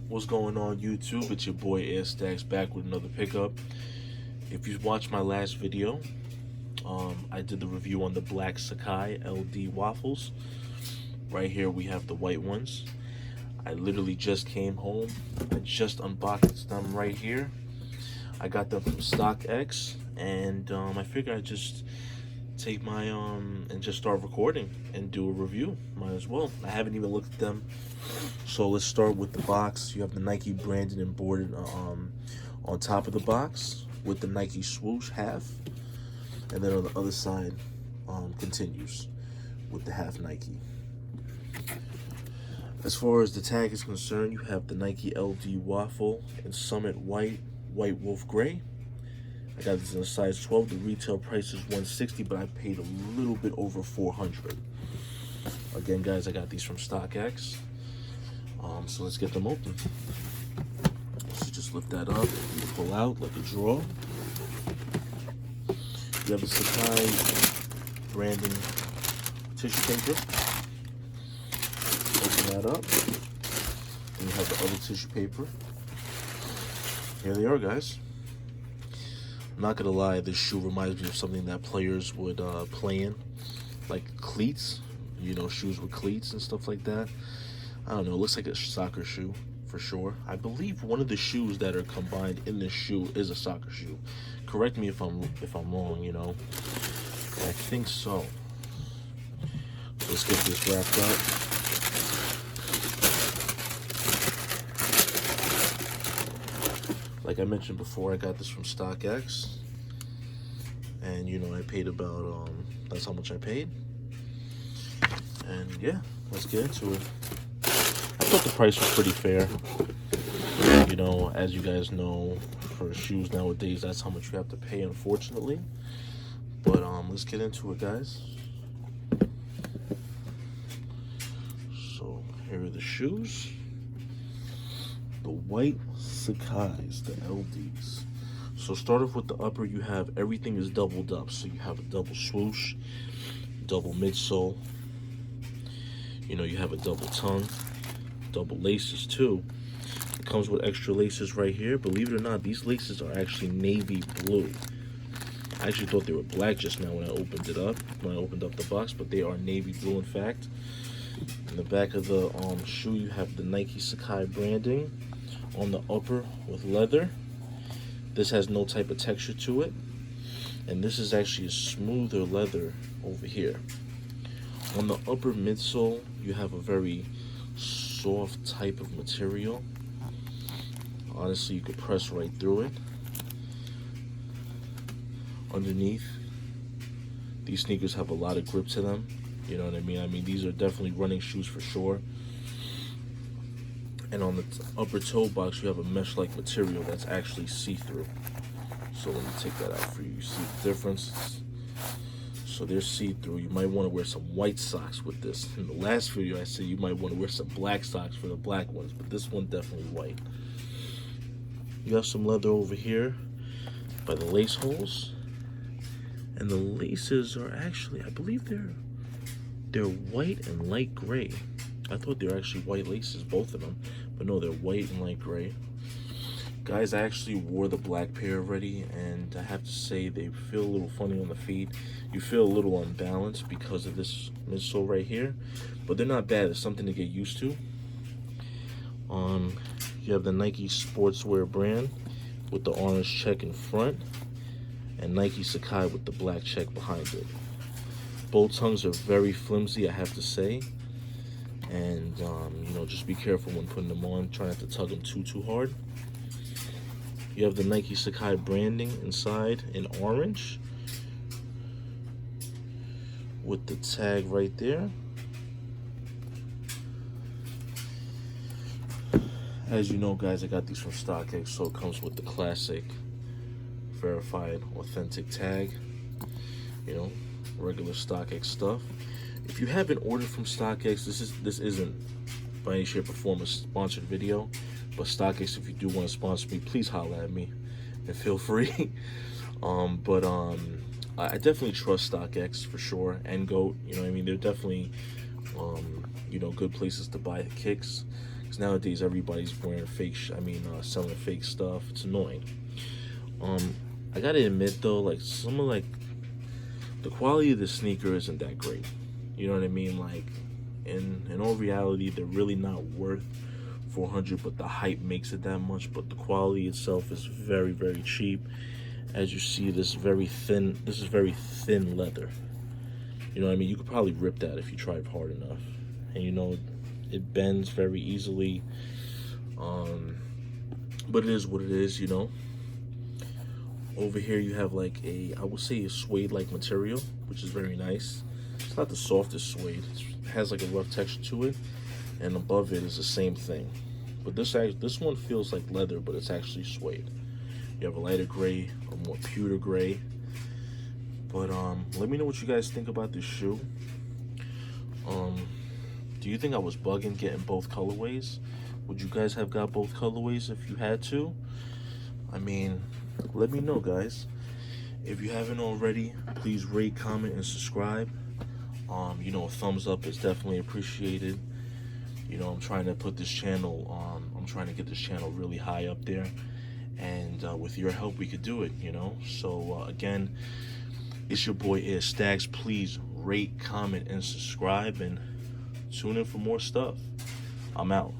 What's going on, YouTube? It's your boy Air Stacks back with another pickup. If you watched my last video, I did the review on the black Sacai LD waffles. Right here we have the white ones. I literally just came home. I just unboxed them right here. I got them from StockX, and I figured I'd just take my and just start recording and do a review. Might as well. I haven't even looked at them. So let's start with the box. You have the Nike branded and boarded on top of the box with the Nike swoosh half, and then on the other side continues with the half Nike. As far as the tag is concerned, you have the Nike LD Waffle in Summit White, White Wolf Gray. I got this in a size 12. The retail price is $160, but I paid a little bit over $400. Again, guys, I got these from StockX. So let's get them open. So just lift that up, you pull out like a drawer. You have a Sacai branding tissue paper. Open that up. Then you have the other tissue paper. Here they are, guys. I'm not gonna lie, this shoe reminds me of something that players would play in, like cleats. You know, shoes with cleats and stuff like that. I don't know, it looks like a soccer shoe for sure. I believe one of the shoes that are combined in this shoe is a soccer shoe. Correct me if I'm wrong, you know. I think so. So let's get this wrapped up. Like I mentioned before, I got this from StockX. And you know, I paid about that's how much I paid. And yeah, let's get into it. I thought the price was pretty fair. You know, as you guys know, for shoes nowadays, that's how much you have to pay, unfortunately. But let's get into it, guys. So here are the shoes. The white Sacai's, the LDs. So start off with the upper. You have everything is doubled up. So you have a double swoosh, double midsole. You know, you have a double tongue, double laces too. It comes with extra laces right here. Believe it or not, these laces are actually navy blue. I actually thought they were black just now when I opened it up, when I opened up the box, but they are navy blue in fact. In the back of the shoe, you have the Nike Sacai branding on the upper with leather. This has no type of texture to it. And this is actually a smoother leather over here. On the upper midsole, you have a very soft type of material. Honestly, you could press right through it. Underneath, these sneakers have a lot of grip to them. You know what I mean? I mean, these are definitely running shoes for sure. And on the upper toe box, you have a mesh-like material that's actually see-through. So let me take that out for you. You see the difference? So they're see-through. You might want to wear some white socks with this. In the last video, I said you might want to wear some black socks for the black ones, but this one definitely white. You have some leather over here by the lace holes, and the laces are actually, I believe they're white and light gray. I thought they were actually white laces, both of them, but no, they're white and light gray. Guys, I actually wore the black pair already, and I have to say they feel a little funny on the feet. You feel a little unbalanced because of this midsole right here, but they're not bad. It's something to get used to. You have the Nike Sportswear brand with the orange check in front, and Nike Sacai with the black check behind it. Both tongues are very flimsy, I have to say, and you know, just be careful when putting them on. Try not to tug them too hard. You have the Nike Sacai branding inside in orange with the tag right there. As you know, guys, I got these from StockX, so it comes with the classic verified authentic tag. You know, regular StockX stuff. If you haven't ordered from StockX, this isn't by any shape or form a sponsored video. But StockX, if you do want to sponsor me, please holler at me and feel free. I definitely trust StockX for sure, and GOAT. You know what I mean? They're definitely, you know, good places to buy kicks. Because nowadays everybody's wearing fake. Selling fake stuff. It's annoying. Um, I gotta admit though, like some of like the quality of the sneaker isn't that great. You know what I mean? Like in all reality, they're really not worth 400, but the hype makes it that much. But the quality itself is very, very cheap. As you see, this is very thin. This is very thin leather. You know what I mean? You could probably rip that if you tried hard enough, and you know, it bends very easily. Um, but it is what it is. You know. Over here you have like I would say a suede-like material, which is very nice. It's not the softest suede. It has like a rough texture to it, and above it is the same thing. But this one feels like leather, but it's actually suede. You have a lighter gray, a more pewter gray. But let me know what you guys think about this shoe. Do you think I was bugging getting both colorways? Would you guys have got both colorways if you had to? I mean, let me know, guys. If you haven't already, please rate, comment, and subscribe. You know, a thumbs up is definitely appreciated. You know, I'm trying to put this channel I'm trying to get this channel really high up there, and with your help we could do it, you know. So again, it's your boy Air Stacks. Please rate, comment, and subscribe, and tune in for more stuff. I'm out.